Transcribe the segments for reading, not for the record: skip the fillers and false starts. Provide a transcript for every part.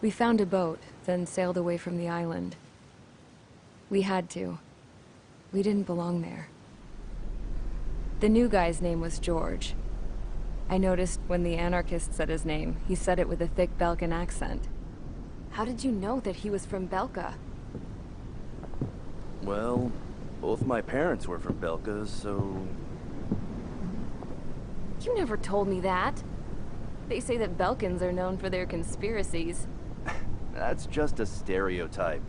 We found a boat, then sailed away from the island. We had to. We didn't belong there. The new guy's name was George. I noticed when the anarchist said his name, he said it with a thick Belkan accent. How did you know that he was from Belka? Well, both my parents were from Belka, so... You never told me that. They say that Belkans are known for their conspiracies. That's just a stereotype.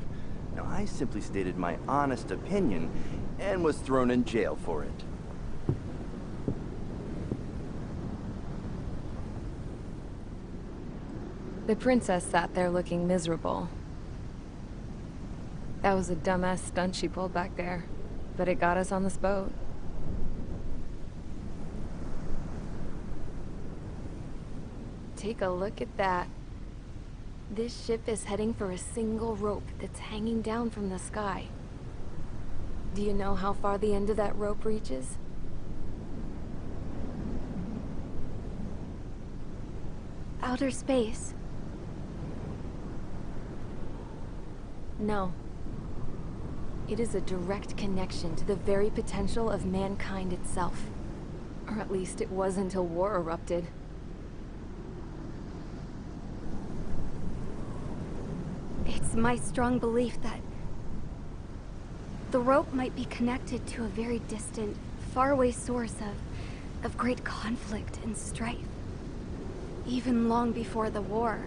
Now, I simply stated my honest opinion and was thrown in jail for it. The princess sat there looking miserable. That was a dumbass stunt she pulled back there, but it got us on this boat. Take a look at that. This ship is heading for a single rope that's hanging down from the sky. Do you know how far the end of that rope reaches? Outer space. No. It is a direct connection to the very potential of mankind itself. Or at least it was until war erupted. It's my strong belief that the rope might be connected to a very distant, faraway source of great conflict and strife. Even long before the war,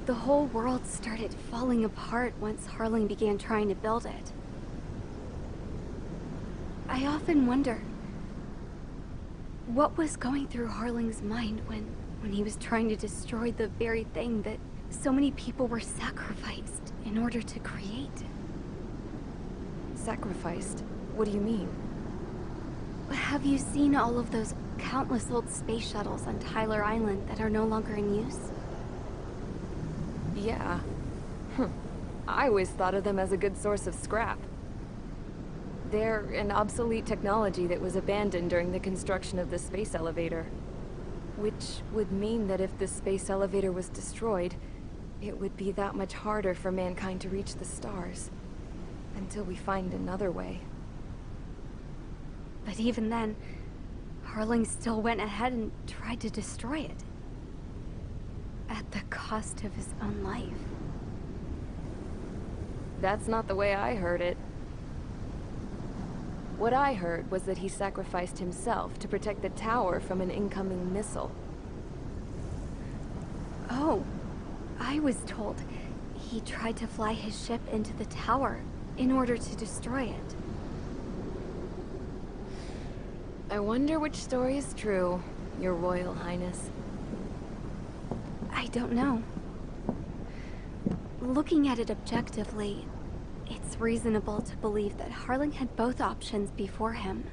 the whole world started falling apart once Harling began trying to build it. I often wonder what was going through Harling's mind when he was trying to destroy the very thing that so many people were sacrificed in order to create. Sacrificed? What do you mean? Have you seen all of those countless old space shuttles on Tyler Island that are no longer in use? Yeah. I always thought of them as a good source of scrap. They're an obsolete technology that was abandoned during the construction of the space elevator. Which would mean that if the space elevator was destroyed, it would be that much harder for mankind to reach the stars. Until we find another way. But even then, Harling still went ahead and tried to destroy it. At the cost of his own life. That's not the way I heard it. What I heard was that he sacrificed himself to protect the tower from an incoming missile. Oh, I was told he tried to fly his ship into the tower in order to destroy it. I wonder which story is true, Your Royal Highness. I don't know. Looking at it objectively, it's reasonable to believe that Harling had both options before him.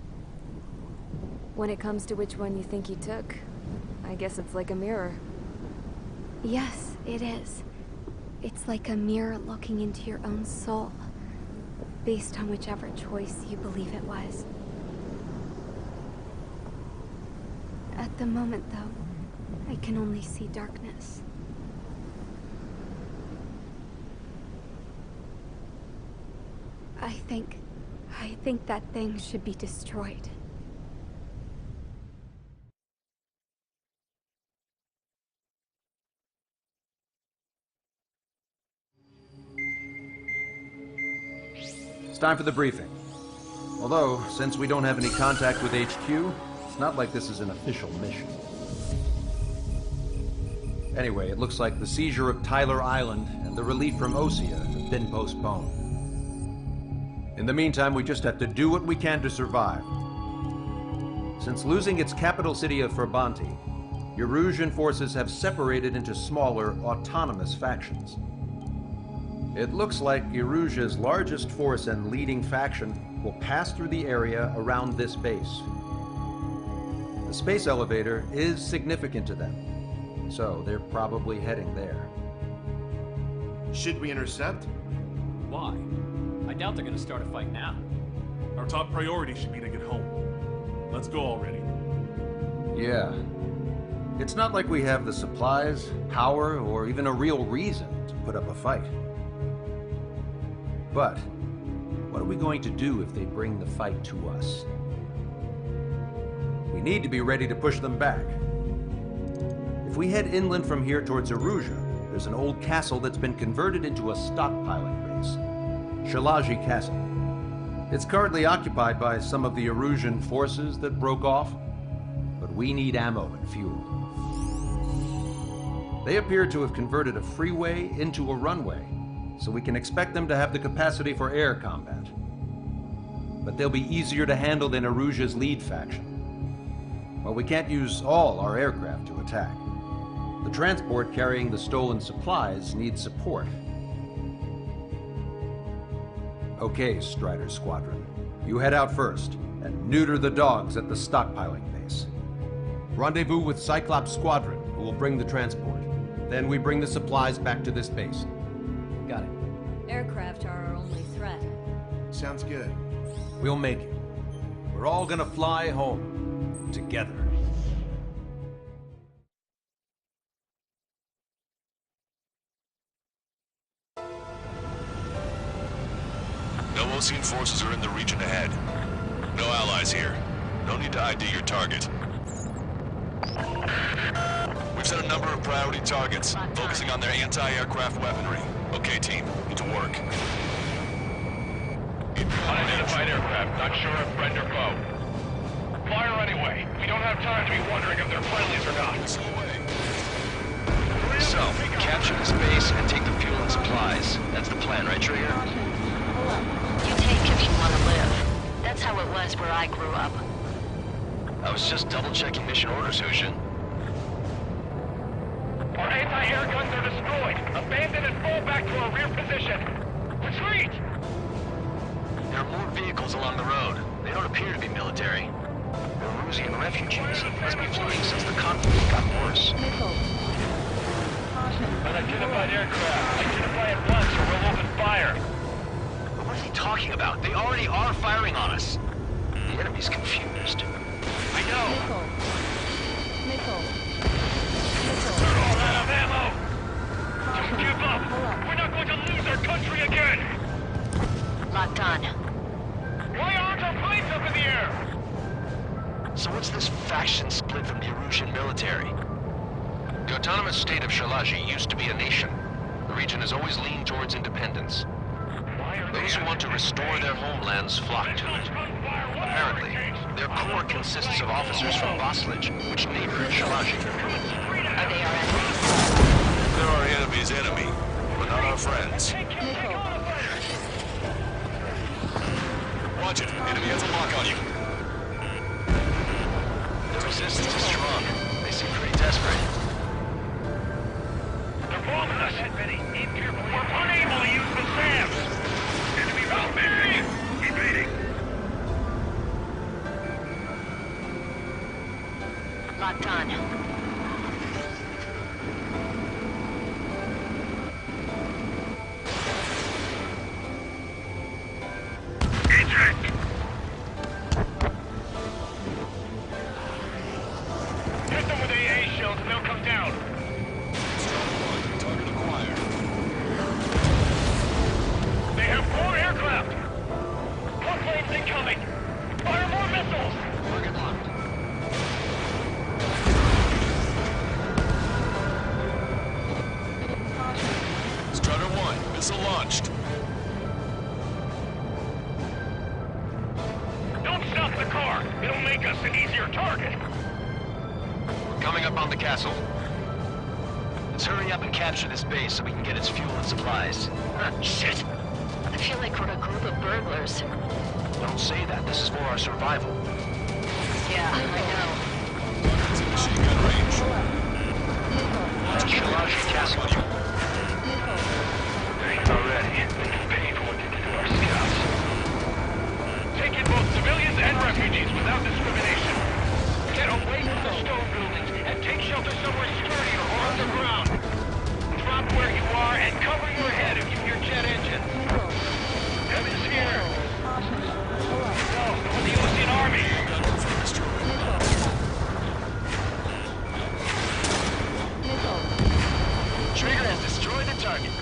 When it comes to which one you think he took, I guess it's like a mirror. Yes, it is. It's like a mirror looking into your own soul, based on whichever choice you believe it was. At the moment, though, I can only see darkness. I think that thing should be destroyed. It's time for the briefing. Although, since we don't have any contact with HQ, it's not like this is an official mission. Anyway, it looks like the seizure of Tyler Island and the relief from Osea have been postponed. In the meantime, we just have to do what we can to survive. Since losing its capital city of Ferbanti, Erusian forces have separated into smaller, autonomous factions. It looks like Erusia's largest force and leading faction will pass through the area around this base. The space elevator is significant to them, so they're probably heading there. Should we intercept? Why? I doubt they're gonna start a fight now. Our top priority should be to get home. Let's go already. Yeah. It's not like we have the supplies, power, or even a real reason to put up a fight. But what are we going to do if they bring the fight to us? We need to be ready to push them back. If we head inland from here towards Aruja, there's an old castle that's been converted into a stockpiling base. Shalaji Castle. It's currently occupied by some of the Arusian forces that broke off, but we need ammo and fuel. They appear to have converted a freeway into a runway, so we can expect them to have the capacity for air combat. But they'll be easier to handle than Aruja's lead faction. Well, we can't use all our aircraft to attack. The transport carrying the stolen supplies needs support. Okay, Strider Squadron. You head out first and neuter the dogs at the stockpiling base. Rendezvous with Cyclops Squadron, who will bring the transport. Then we bring the supplies back to this base. Got it. Aircraft are our only threat. Sounds good. We'll make it. We're all gonna fly home together. No Osean forces are in the region ahead. No allies here. No need to ID your target. We've set a number of priority targets, focusing on their anti-aircraft weaponry. Okay, team, get to work. Unidentified aircraft, not sure if friend or foe. Fire anyway. We don't have time to be wondering if they're friendlies or not. So, capture this base and take the fuel and supplies. That's the plan, right, Trigger? You take if you want to live. That's how it was where I grew up. I was just double-checking mission orders, Hushin. Our anti-air guns are destroyed. Abandon and fall back to our rear position. Retreat! There are more vehicles along the road. They don't appear to be military. They're Rusian refugees. Must be fleeing since the conflict got worse. Unidentified aircraft. Identify at once or we'll open fire. But what is he talking about? They already are firing on us. The enemy's confused. I know. We're all out of ammo. Don't give up. We're not going to lose our country again. Locked on. Why aren't our planes up in the air? So what's this faction split from the Arusian military? The autonomous state of Shalaji used to be a nation. The region has always leaned towards independence. Those who want to restore their homelands flock to it. Apparently, their core consists of officers from Vaslij, which neighbor Shalaji. Are they our enemies? They're our enemy's enemy, but not our friends. Watch it. Enemy has a lock on you. The resistance is strong. They seem pretty desperate. They're bombing us. We're unable to use the SAMs. Enemy help me! Evading. Locked on. Hit them with AA shells and they'll come down. Target acquired. They have 4 aircraft. More planes incoming. Fire more missiles. Target locked. Strider 1, missile launched. Don't stop the car. It'll make us an easier target. Coming up on the castle. Let's hurry up and capture this base so we can get its fuel and supplies. Shit! I feel like we're a group of burglars. Don't say that. This is for our survival. Yeah, I know. It's in machine gun range. Shalaji Castle. Already. They've paid for what they did to our scouts. Take in both civilians and refugees without discrimination. Get away from the stone buildings and take shelter somewhere sturdier or underground. Drop where you are and cover your head if you hear jet engines. Heaven's here. No, with the Osean army. Trigger has destroyed the target.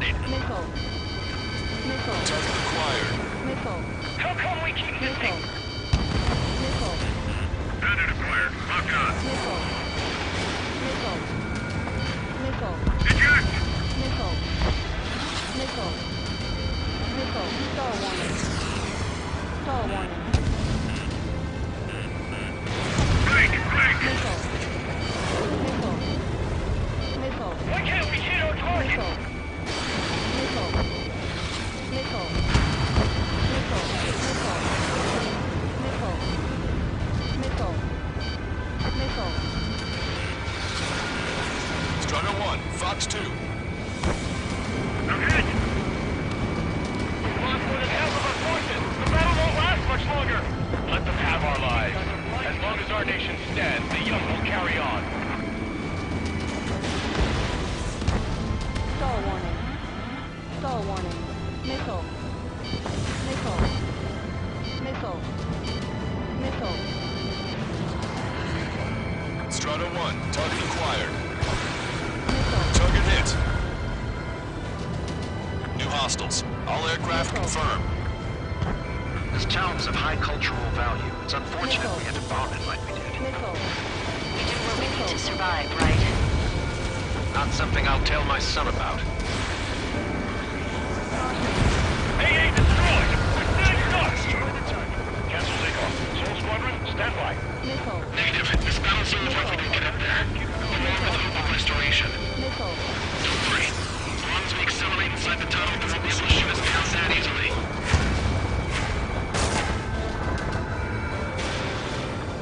spotted. Missile. Missile. Target acquired. Missile. How come we keep missing? Missile. Bandit acquired. Lock on. Missile. Missile. Missile. Eject! Missile. Missile. Missile. Star warning. Star warning. Break! Missile. Missile. Missile. Why can't we hit our target? Missile. Missile. Missile. Missile. Missile. Missile. Missile. Missile. Strider 1, Fox 2. I'm hit! We've lost more than half of our forces! The battle won't last much longer! Let them have our lives. As long as our nation stands, the young will carry on. Star warning. Star warning. Missile. Missile. Missile. Missile. Strider 1, target acquired. Missile. Target hit. New hostiles. All aircraft confirmed. This town is of high cultural value. It's unfortunate we had to bomb it like we did. Missile. We do what we need to survive, right? Not something I'll tell my son about. AA destroyed! We're stuck! Destroy the target. Cancel takeoff. Soul Squadron, stand by. Missile. Negative. This battle's over if we don't get up there. Along with hope of restoration. Missile. Don't worry. As long as we accelerate inside the tunnel, they won't be able to shoot us down that easily.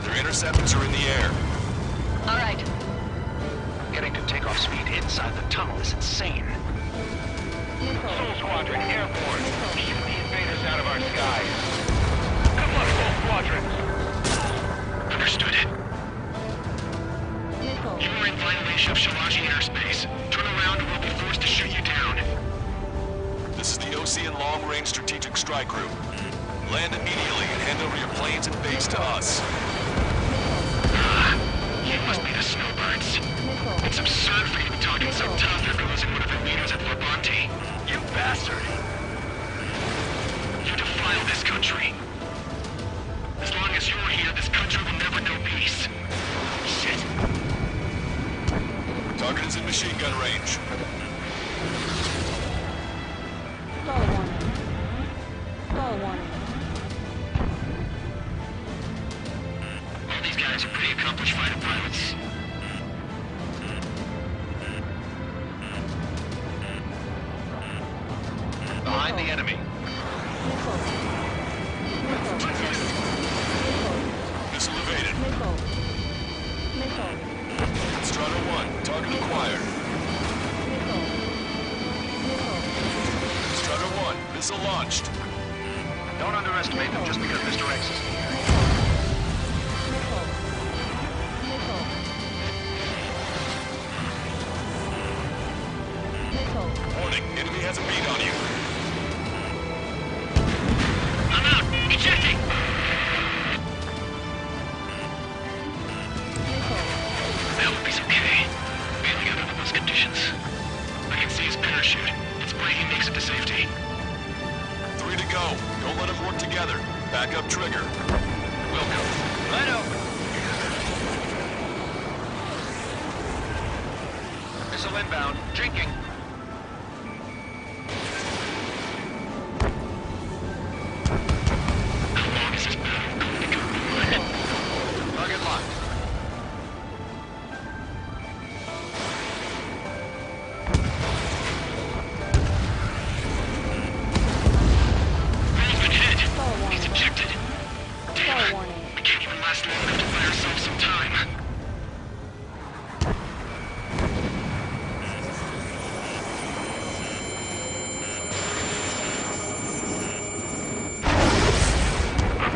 Their interceptors are in the air. All right. Getting to takeoff speed inside the tunnel is insane. Soul Squadron, airborne. Keep the invaders out of our skies. Good luck, Soul Squadrons. Understood. Missile. You are in violation of Shalaji airspace. Turn around or we'll be forced to shoot you down. This is the Ocean Long Range Strategic Strike Group. Land immediately and hand over your planes and base to us. You must be the snowbirds. Missile. It's absurd for you to be talking so tough after losing one of your leaders at Labonte. You bastard! You defile this country. As long as you're here, this country will never know peace. Shit. Target is in machine gun range. Star warning. Star warning. All these guys are pretty accomplished fighter pilots. Behind the enemy. Missile. Missile. Missile evaded. Missile. Missile. Strider 1, target acquired. Missile. Missile. Strider 1, missile launched. Don't underestimate them just because Mr. X is here. Missile. Missile. Missile. Warning, enemy has a beat on you. I'm out! Ejecting! Missile. I hope he's okay. Bailing out under those conditions. I can see his parachute. It's breaking makes it to safety. 3 to go. Don't let them work together. Back up trigger. Welcome. Let out! Missile inbound. Drinking. How long is this battle going to go on? Target locked. Man's been hit. Star warning. He's ejected. Star Damn. warning. We can't even last long enough to buy ourselves some time.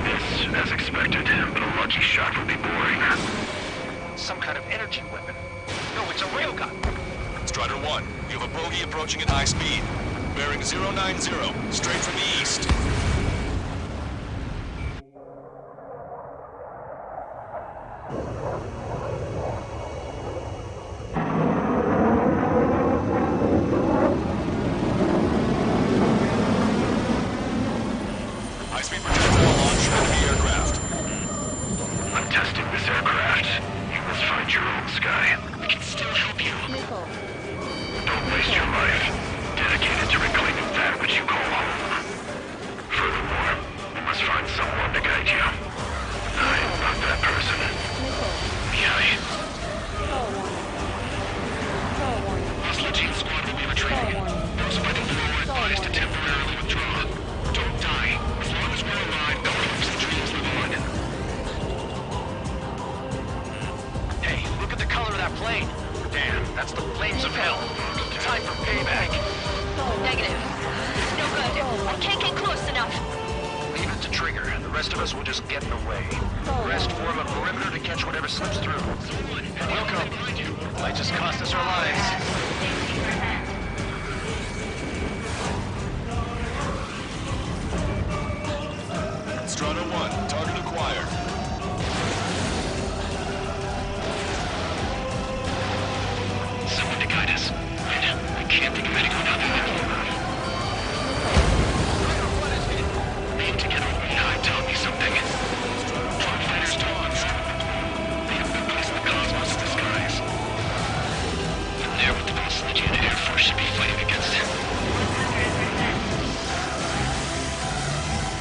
This, as expected, but a lucky shot would be boring. Some kind of energy weapon. No, it's a railgun. Strider 1, you have a bogey approaching at high speed. Bearing 090, straight from the east. plane. Damn, that's the flames of hell. Time for payback. Negative. No good. I can't get close enough. Leave it to Trigger. The rest of us will just get in the way. The rest form a perimeter to catch whatever slips through. We'll come. Might just cost us our lives. Strata 1, target acquired. Someone to guide us. I can't think of anyone other than you. Aim together. Tell me something. Drone fighters dogs. They have been placed in the cosmos of the skies. And they're what the most legit Air Force should be fighting against.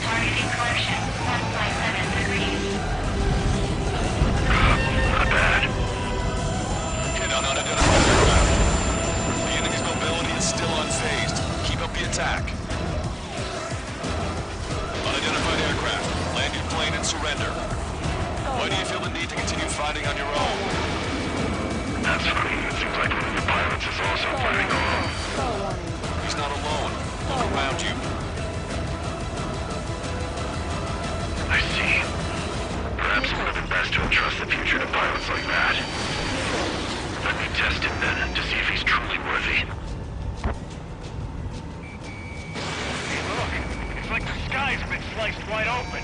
Targeting collection 1.7 degrees. Not bad. Hit on unidentified aircraft. The enemy's mobility is still unfazed. Keep up the attack. Unidentified aircraft. Land your plane and surrender. Why do you feel the need to continue fighting on your own? That's funny. It seems like one of the pilots is also fighting alone. He's not alone. Look around you. I see. Perhaps it would have been best to entrust the future to pilots like that. Let me test him then, to see if he's truly worthy. Hey, look! It's like the skies have been sliced wide open.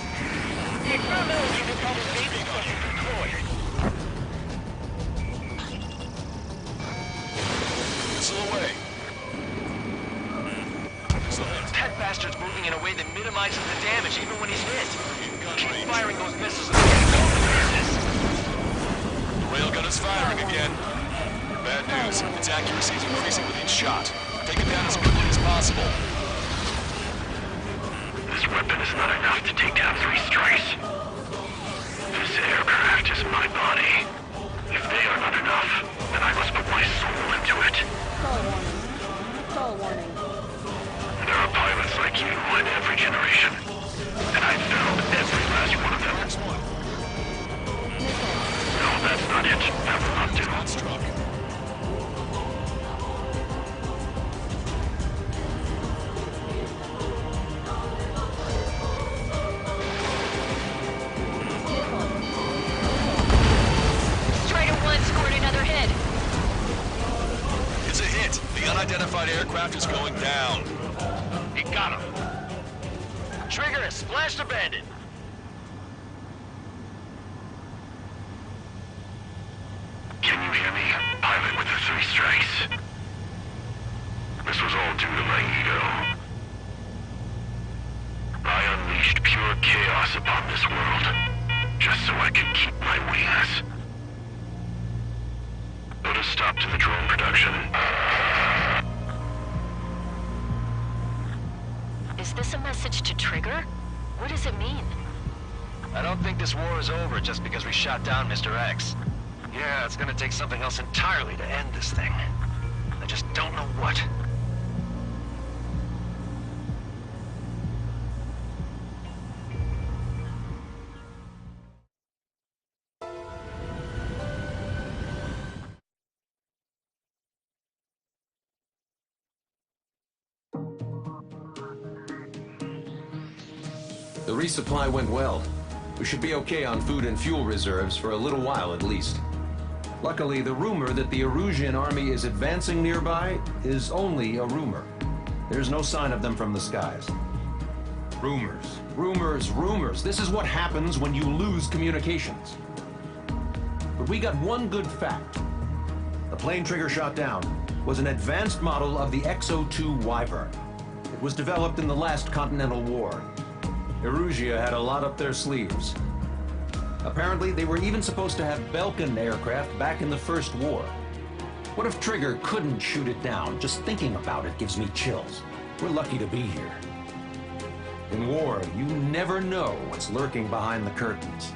The experimental unit covers naval structures deployed. Missile away. That bastard's moving in a way that minimizes the damage even when he's hit. Keep firing those missiles and get it going to business. The railgun is firing again. Bad news. Its accuracy is increasing with each shot. Take it down as quickly as possible. This weapon is not enough to take down 3 strikes. This aircraft is my body. If they are not enough, then I must put my soul into it. Call warning. There are pilots like you in every generation. And I've found every last one of them. No, that's not it. That will not do. Struck. Strider 1 scored another hit. It's a hit. The unidentified aircraft is going down. You got him. Trigger has splashed abandoned. Can you hear me? Pilot with the 3 strikes. This was all due to my ego. I unleashed pure chaos upon this world, just so I could keep my wings. Put a stop to the drone production. Is this a message to Trigger? What does it mean? I don't think this war is over just because we shot down Mr. X. Yeah, it's gonna take something else entirely to end this thing. I just don't know what. The resupply went well. We should be okay on food and fuel reserves for a little while at least. Luckily, the rumor that the Erusian army is advancing nearby is only a rumor. There's no sign of them from the skies. Rumors, rumors, rumors. This is what happens when you lose communications. But we got one good fact. The plane Trigger shot down was an advanced model of the X-02 Wyvern. It was developed in the last Continental War. Erusia had a lot up their sleeves. Apparently, they were even supposed to have Belkin aircraft back in the First War. What if Trigger couldn't shoot it down? Just thinking about it gives me chills. We're lucky to be here. In war, you never know what's lurking behind the curtains.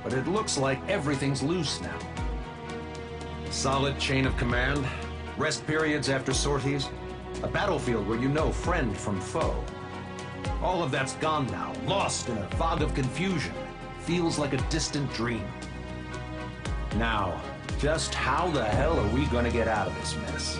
But it looks like everything's loose now. Solid chain of command, rest periods after sorties, a battlefield where you know friend from foe. All of that's gone now, lost in a fog of confusion. Feels like a distant dream. Now, Just how the hell are we gonna get out of this mess?